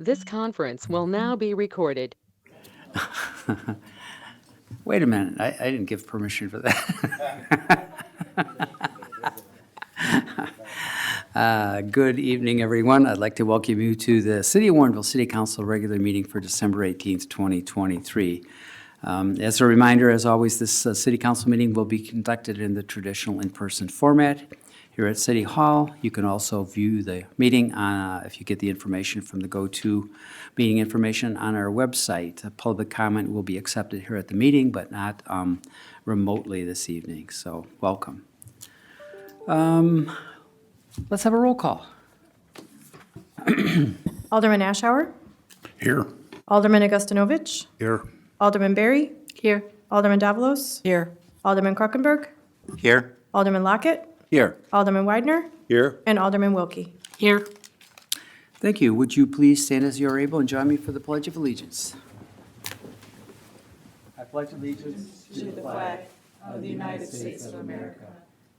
This conference will now be recorded. Wait a minute, I didn't give permission for that. Good evening, everyone. I'd like to welcome you to the City of Warrenville City Council regular meeting for December 18th, 2023. As a reminder, as always, this City Council meeting will be conducted in the traditional in-person format here at City Hall. You can also view the meeting if you get the information from the go-to meeting information on our website. Public comment will be accepted here at the meeting, but not remotely this evening, so welcome. Let's have a roll call. Alderman Ashour, Here. Alderman Augustinovich, Here. Alderman Berry. Here. Alderman Davalos. Here. Alderman Krokenberg, Here. Alderman Lockett, Here. Alderman Widener, Here. and Alderman Wilkie. Here. Thank you. Would you please stand as you are able and join me for the Pledge of Allegiance? I pledge allegiance To the flag of the United States of America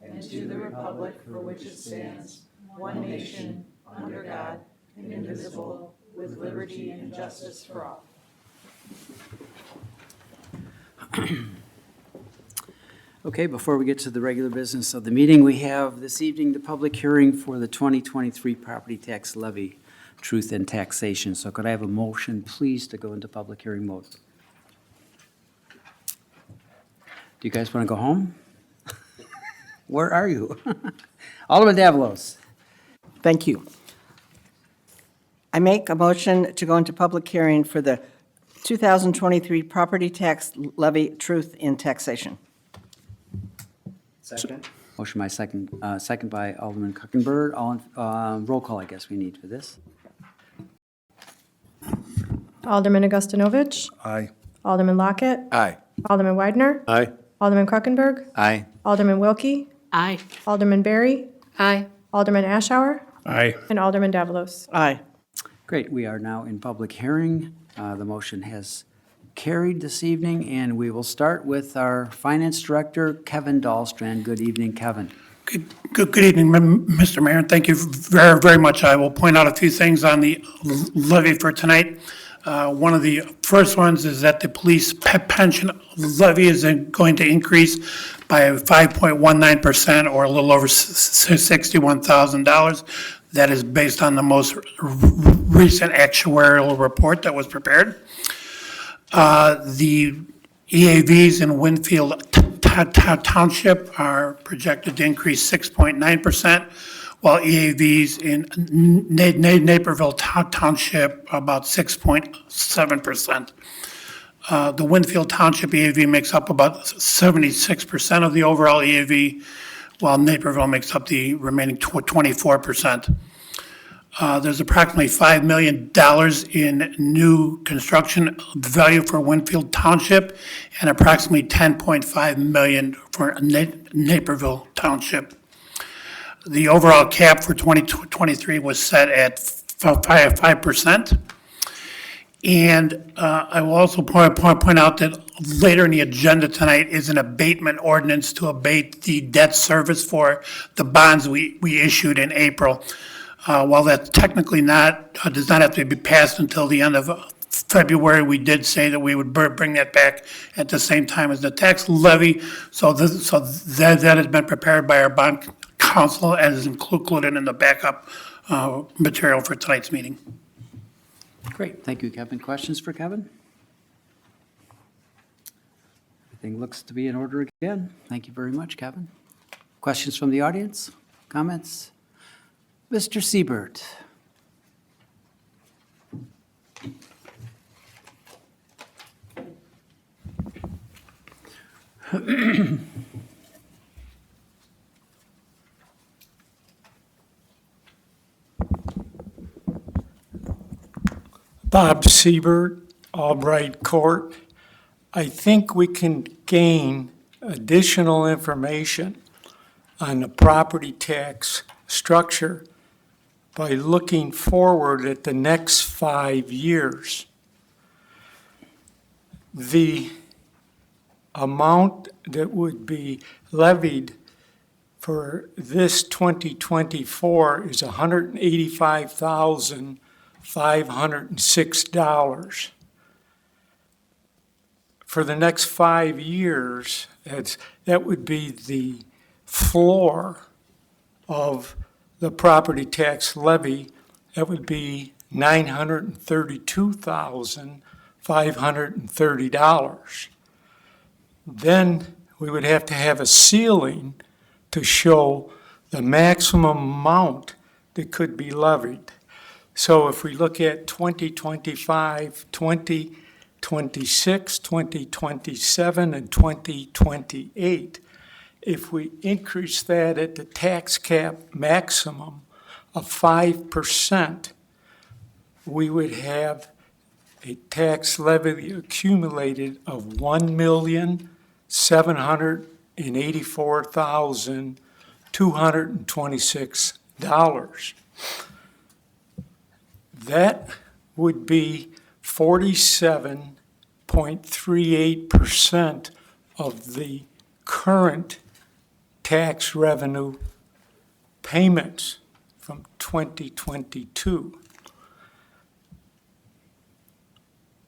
and to the republic for which it stands, one nation, under God, indivisible, with liberty and justice for all. Okay, before we get to the regular business of the meeting, we have this evening the public hearing for the 2023 property tax levy, truth and taxation. So could I have a motion, please, to go into public hearing mode? Do you guys want to go home? Where are you? Alderman Davalos. Thank you. I make a motion to go into public hearing for the 2023 property tax levy, truth in taxation. Second. Motion by second by Alderman Kuckenberg. Roll call, I guess we need for this. Alderman Augustinovich, Aye. Alderman Lockett, Aye. Alderman Widener, Aye. Alderman Krokenberg, Aye. Alderman Wilkie, Aye. Alderman Berry, Aye. Alderman Ashour, Aye. and Alderman Davalos. Aye. Great, we are now in public hearing. The motion has carried this evening, and we will start with our Finance Director, Kevin Dahlstrand. Good evening, Kevin. Good evening, Mr. Mayor, and thank you very, very much. I will point out a few things on the levy for tonight. One of the first ones is that the police pension levy is going to increase by 5.19%, or a little over $61,000. That is based on the most recent actuarial report that was prepared. The EAVs in Winfield Township are projected to increase 6.9%, while EAVs in Naperville Township about 6.7%. The Winfield Township EAV makes up about 76% of the overall EAV, while Naperville makes up the remaining 24%. There's approximately $5 million in new construction value for Winfield Township and approximately $10.5 million for Naperville Township. The overall cap for 2023 was set at 5%. And I will also point out that later in the agenda tonight is an abatement ordinance to abate the debt service for the bonds we issued in April. While that's technically does not have to be passed until the end of February, we did say that we would bring that back at the same time as the tax levy. So that has been prepared by our bond counsel and is included in the backup material for tonight's meeting. Great, thank you, Kevin. Questions for Kevin? Everything looks to be in order again. Thank you very much, Kevin. Questions from the audience? Comments? Mr. Siebert. Bob Siebert, Albright Court. I think we can gain additional information on the property tax structure by looking forward at the next 5 years. The amount that would be levied for this 2024 is $185,000 $506. For the next 5 years, that would be the floor of the property tax levy. That would be $932,530. Then we would have to have a ceiling to show the maximum amount that could be levied. So if we look at 2025, 2026, 2027, and 2028, if we increase that at the tax cap maximum of 5%, we would have a tax levy accumulated of $1,784,226. That would be 47.38% of the current tax revenue payments from 2022.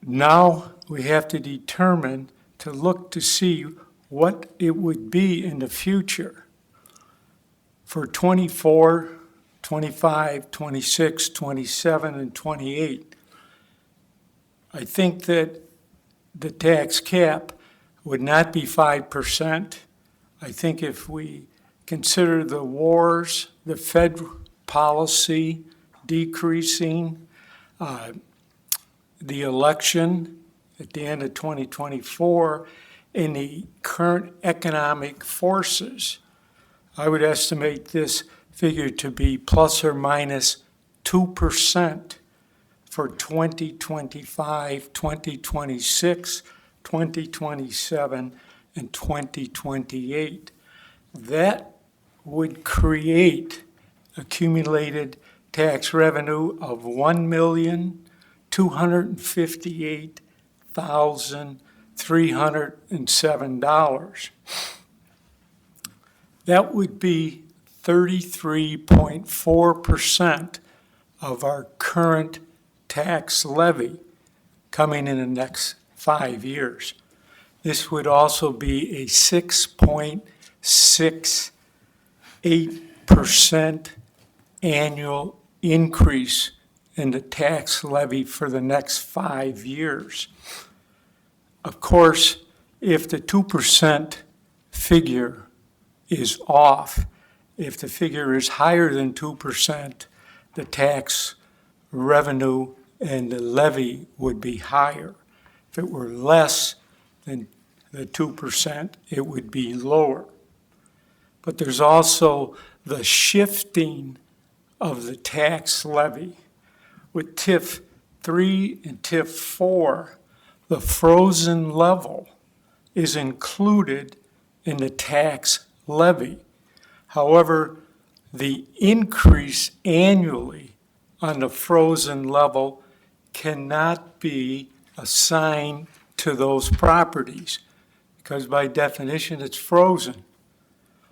Now we have to determine to look to see what it would be in the future for 24, 25, 26, 27, and 28. I think that the tax cap would not be 5%. I think if we consider the wars, the Fed policy decreasing, the election at the end of 2024, and the current economic forces, I would estimate this figure to be plus or minus 2% for 2025, 2026, 2027, and 2028. That would create accumulated tax revenue of $1,258,307. That would be 33.4% of our current tax levy coming in the next 5 years. This would also be a 6.68% annual increase in the tax levy for the next 5 years. Of course, if the 2% figure is off, if the figure is higher than 2%, the tax revenue and the levy would be higher. If it were less than the 2%, it would be lower. But there's also the shifting of the tax levy. With TIF 3 and TIF 4, the frozen level is included in the tax levy. However, the increase annually on the frozen level cannot be assigned to those properties because by definition it's frozen.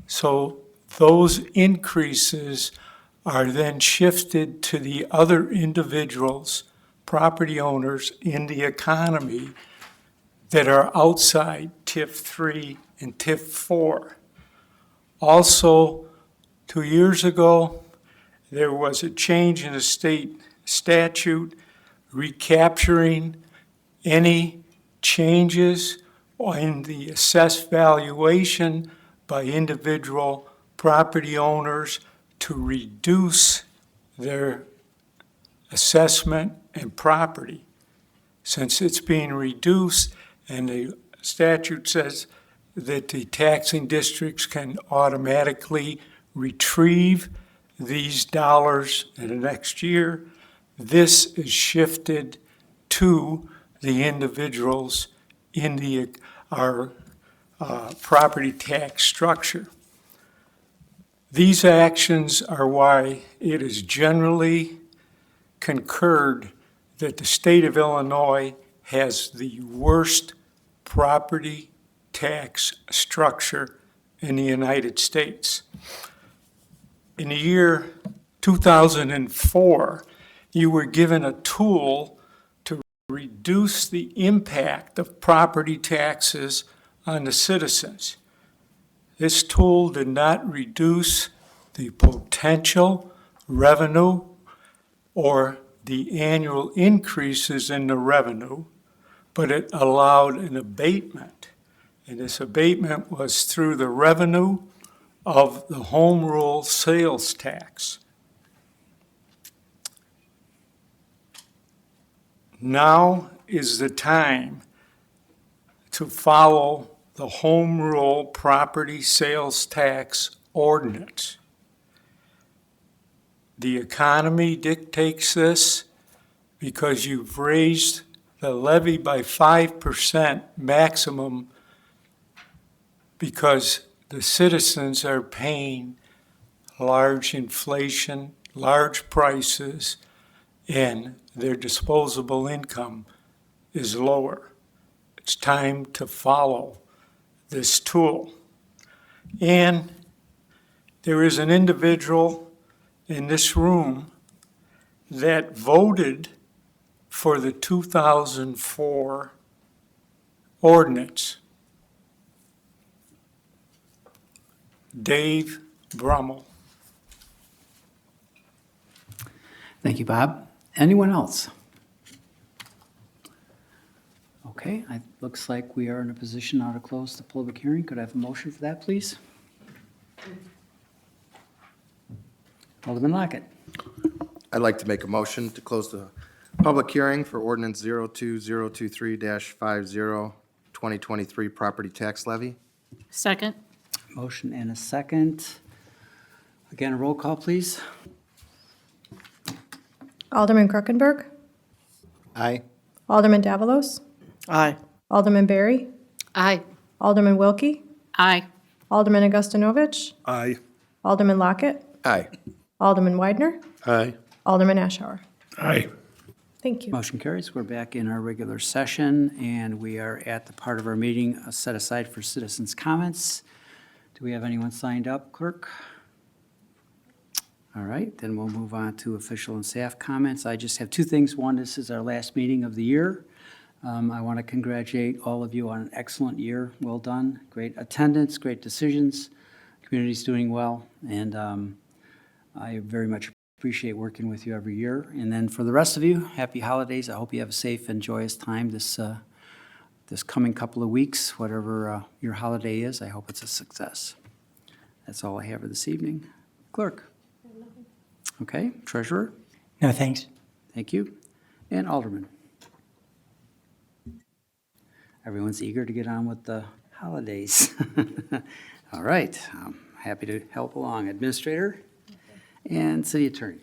So those increases are then shifted to the other individuals, property owners in the economy that are outside TIF 3 and TIF 4. Also, 2 years ago, there was a change in the state statute recapturing any changes in the assessed valuation by individual property owners to reduce their assessment and property. Since it's being reduced and the statute says that the taxing districts can automatically retrieve these dollars in the next year, this is shifted to the individuals in our property tax structure. These actions are why it is generally concurred that the state of Illinois has the worst property tax structure in the United States. In the year 2004, you were given a tool to reduce the impact of property taxes on the citizens. This tool did not reduce the potential revenue or the annual increases in the revenue, but it allowed an abatement. And this abatement was through the revenue of the home rule sales tax. Now is the time to follow the home rule property sales tax ordinance. The economy dictates this because you've raised the levy by 5% maximum because the citizens are paying large inflation, large prices, and their disposable income is lower. It's time to follow this tool. And there is an individual in this room that voted for the 2004 ordinance. Dave Brummel. Thank you, Bob. Anyone else? Okay, it looks like we are in a position now to close the public hearing. Could I have a motion for that, please? Alderman Lockett. I'd like to make a motion to close the public hearing for ordinance 02023-50, 2023 property tax levy. Second. Motion and a second. Again, a roll call, please. Alderman Krokenberg. Aye. Alderman Davalos. Aye. Alderman Berry. Aye. Alderman Wilkie. Aye. Alderman Augustinovich. Aye. Alderman Lockett. Aye. Alderman Widener. Aye. Alderman Ashour. Aye. Thank you. Motion carries. We're back in our regular session, and we are at the part of our meeting set aside for citizens' comments. Do we have anyone signed up, clerk? All right, then we'll move on to official and staff comments. I just have two things. One, this is our last meeting of the year. I want to congratulate all of you on an excellent year. Well done. Great attendance, great decisions. Community's doing well, and I very much appreciate working with you every year. And then for the rest of you, happy holidays. I hope you have a safe and joyous time this coming couple of weeks, whatever your holiday is. I hope it's a success. That's all I have for this evening. Clerk? Okay, treasurer? No, thanks. Thank you. And alderman? Everyone's eager to get on with the holidays. All right, I'm happy to help along. Administrator and city attorney.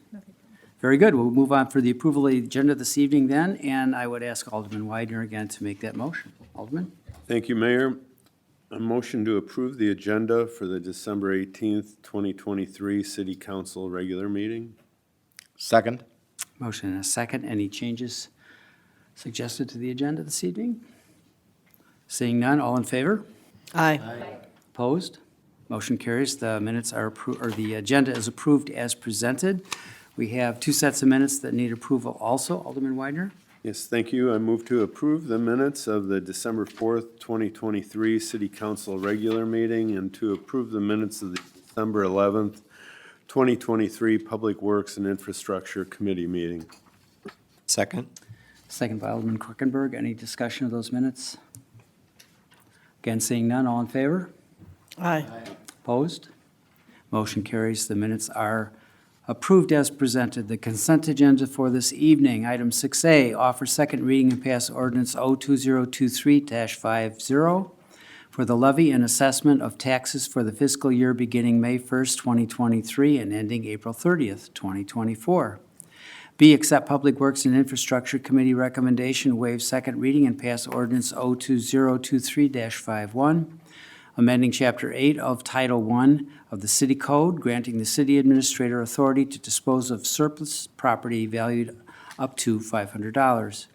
Very good. We'll move on for the approval of the agenda this evening then, and I would ask Alderman Widener again to make that motion. Alderman? Thank you, Mayor. A motion to approve the agenda for the December 18th, 2023 City Council regular meeting. Second. Motion and a second. Any changes suggested to the agenda this evening? Seeing none, all in favor? Aye. Opposed? Motion carries. The minutes are approved, or the agenda is approved as presented. We have two sets of minutes that need approval also. Alderman Widener? Yes, thank you. I move to approve the minutes of the December 4th, 2023 City Council regular meeting and to approve the minutes of the December 11th, 2023 Public Works and Infrastructure Committee meeting. Second. Second by Alderman Krokenberg. Any discussion of those minutes? Again, seeing none, all in favor? Aye. Opposed? Motion carries. The minutes are approved as presented. The consent agenda for this evening, item 6A, offer second reading and pass ordinance 02023-50 for the levy and assessment of taxes for the fiscal year beginning May 1st, 2023 and ending April 30th, 2024. B, accept Public Works and Infrastructure Committee recommendation, waive second reading and pass ordinance 02023-51, amending Chapter 8 of Title I of the City Code, granting the city administrator authority to dispose of surplus property valued up to $500.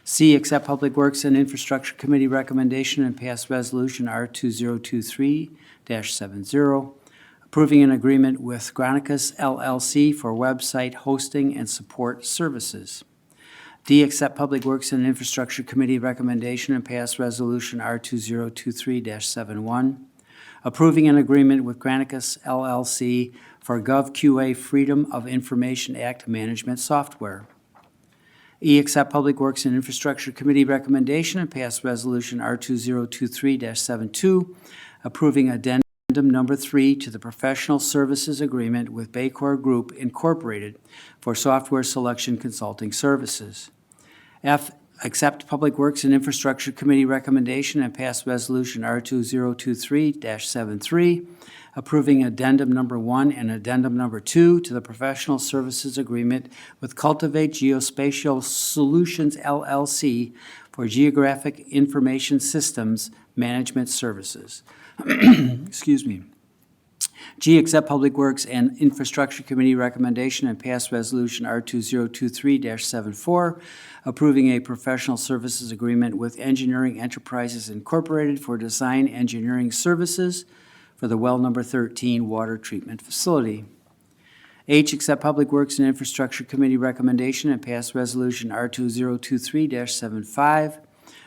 C, accept Public Works and Infrastructure Committee recommendation and pass Resolution R2023-70, approving an agreement with Granicus LLC for website hosting and support services. D, accept Public Works and Infrastructure Committee recommendation and pass Resolution R2023-71, approving an agreement with Granicus LLC for GovQA Freedom of Information Act management software. E, accept Public Works and Infrastructure Committee recommendation and pass Resolution R2023-72, approving addendum number 3 to the professional services agreement with Baycor Group Incorporated for software selection consulting services. F, accept Public Works and Infrastructure Committee recommendation and pass Resolution R2023-73, approving addendum number 1 and addendum number 2 to the professional services agreement with Cultivate Geospatial Solutions LLC for geographic information systems management services. Excuse me. G, accept Public Works and Infrastructure Committee recommendation and pass Resolution R2023-74, approving a professional services agreement with Engineering Enterprises Incorporated for design engineering services for the well number 13 water treatment facility. H, accept Public Works and Infrastructure Committee recommendation and pass Resolution R2023-75,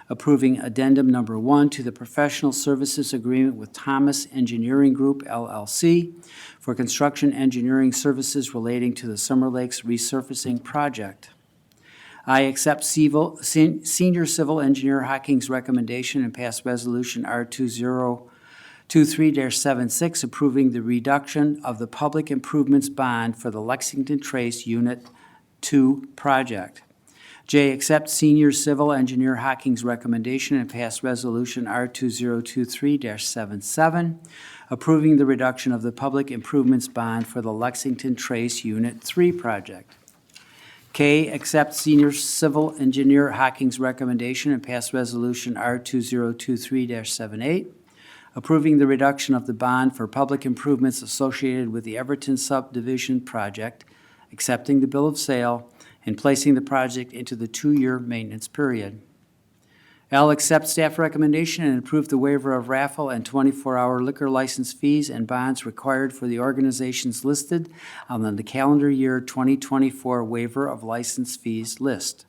approving addendum number 1 to the professional services agreement with Thomas Engineering Group LLC for construction engineering services relating to the Summer Lakes resurfacing project. I accept Senior Civil Engineer Hocking's recommendation and pass Resolution R2023-76, approving the reduction of the public improvements bond for the Lexington Trace Unit 2 project. J, accept Senior Civil Engineer Hocking's recommendation and pass Resolution R2023-77, approving the reduction of the public improvements bond for the Lexington Trace Unit 3 project. K, accept Senior Civil Engineer Hocking's recommendation and pass Resolution R2023-78, approving the reduction of the bond for public improvements associated with the Everton subdivision project, accepting the bill of sale, and placing the project into the 2-year maintenance period. L, accept staff recommendation and approve the waiver of raffle and 24-hour liquor license fees and bonds required for the organizations listed on the calendar year 2024 waiver of license fees list.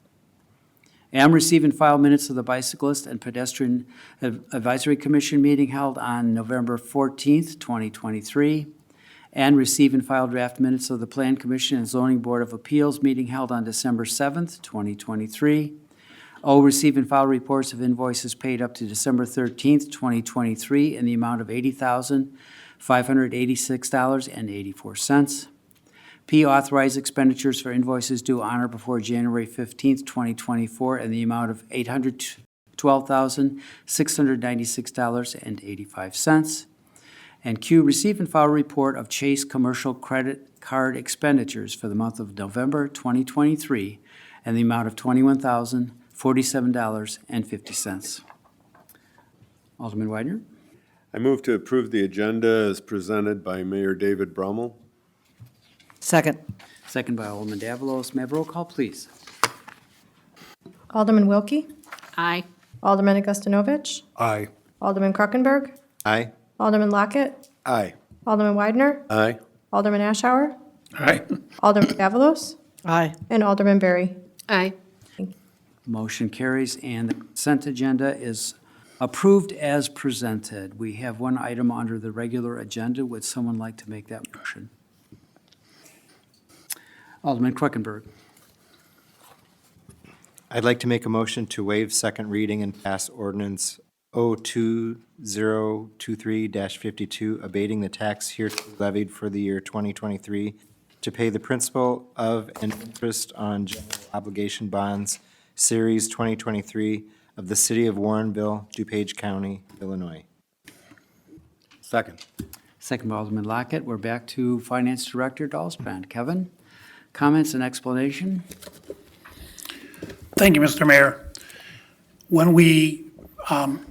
M, receive and file minutes of the Bicyclist and Pedestrian Advisory Commission meeting held on November 14th, 2023. And receive and file draft minutes of the Plan Commission and Zoning Board of Appeals meeting held on December 7th, 2023. O, receive and file reports of invoices paid up to December 13th, 2023 in the amount of $80,586.84. P, authorize expenditures for invoices due on or before January 15th, 2024 in the amount of $812,696.85. And Q, receive and file report of Chase Commercial Credit Card expenditures for the month of November 2023 and the amount of $21,047.50. Alderman Widener? I move to approve the agenda as presented by Mayor David Brummel. Second. Second by Alderman Davalos. May I have roll call, please? Alderman Wilkie? Aye. Alderman Augustinovich? Aye. Alderman Krokenberg? Aye. Alderman Lockett? Aye. Alderman Widener? Aye. Alderman Ashour? Aye. Alderman Davalos? Aye. And Alderman Berry. Aye. Motion carries, and the consent agenda is approved as presented. We have one item under the regular agenda. Would someone like to make that motion? Alderman Krokenberg. I'd like to make a motion to waive second reading and pass ordinance 02023-52, abating the tax hereto levied for the year 2023 to pay the principal of and interest on general obligation bonds, Series 2023 of the City of Warrenville, DuPage County, Illinois. Second. Second by Alderman Lockett. We're back to Finance Director Dahlsbrand. Kevin, comments and explanation? Thank you, Mr. Mayor. When we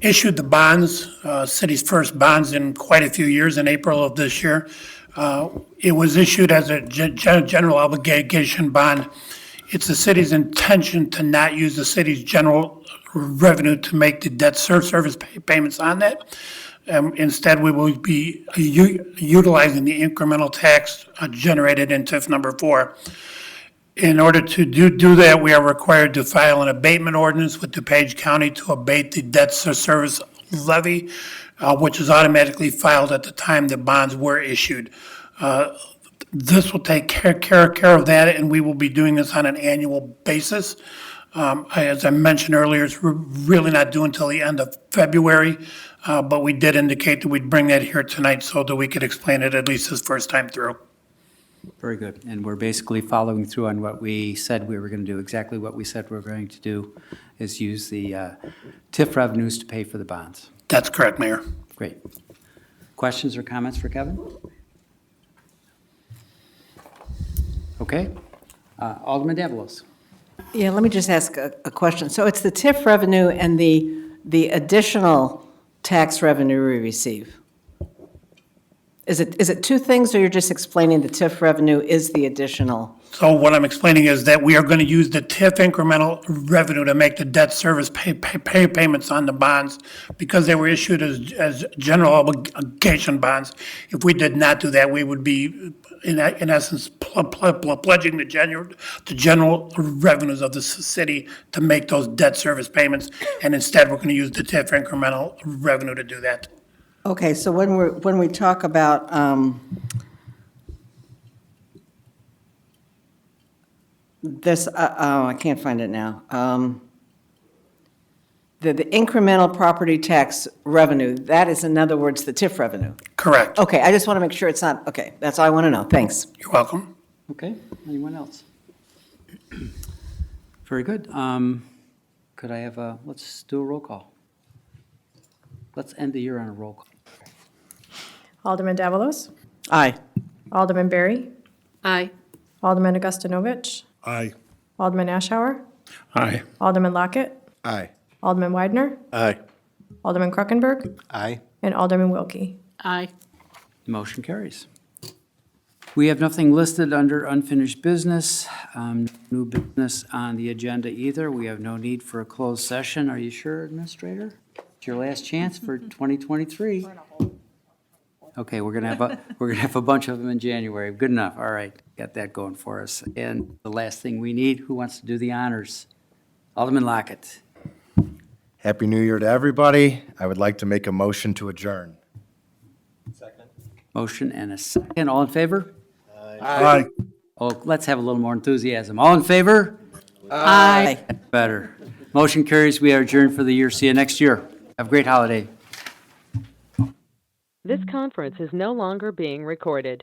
issued the bonds, city's first bonds in quite a few years in April of this year, it was issued as a general obligation bond. It's the city's intention to not use the city's general revenue to make the debt service payments on that. Instead, we will be utilizing the incremental tax generated in TIF number 4. In order to do that, we are required to file an abatement ordinance with DuPage County to abate the debt service levy, which is automatically filed at the time the bonds were issued. This will take care of that, and we will be doing this on an annual basis. As I mentioned earlier, it's really not due until the end of February, but we did indicate that we'd bring that here tonight so that we could explain it at least this first time through. Very good. And we're basically following through on what we said we were going to do. Exactly what we said we were going to do is use the TIF revenues to pay for the bonds. That's correct, Mayor. Great. Questions or comments for Kevin? Okay. Alderman Davalos. Yeah, let me just ask a question. So it's the TIF revenue and the additional tax revenue we receive? Is it two things, or you're just explaining the TIF revenue is the additional? So what I'm explaining is that we are going to use the TIF incremental revenue to make the debt service payments on the bonds because they were issued as general obligation bonds. If we did not do that, we would be, in essence, pledging the general revenues of the city to make those debt service payments. And instead, we're going to use the TIF incremental revenue to do that. Okay, so when we talk about, this, I can't find it now. The incremental property tax revenue, that is, in other words, the TIF revenue. Correct. Okay, I just want to make sure it's not, okay, that's all I want to know. Thanks. You're welcome. Okay. Anyone else? Very good. Could I have let's do a roll call. Let's end the year on a roll call. Alderman Davalos, Aye. Alderman Berry, Aye. Alderman Augustinovich, Aye. Alderman Ashour, Aye. Alderman Lockett, Aye. Alderman Widener, Aye. Alderman Kruckenberg, Aye. and Alderman Wilkie. Aye. Motion carries. We have nothing listed under unfinished business, new business on the agenda either. We have no need for a closed session. Are you sure, Administrator? It's your last chance for 2023. Okay, we're gonna have a bunch of them in January. Good enough. All right, got that going for us. And the last thing we need, who wants to do the honors? Alderman Lockett. Happy New Year to everybody. I would like to make a motion to adjourn. Motion and a second. All in favor? Aye. Oh, let's have a little more enthusiasm. All in favor? Aye. Better. Motion carries. We are adjourned for the year. See you next year. Have a great holiday. This conference is no longer being recorded.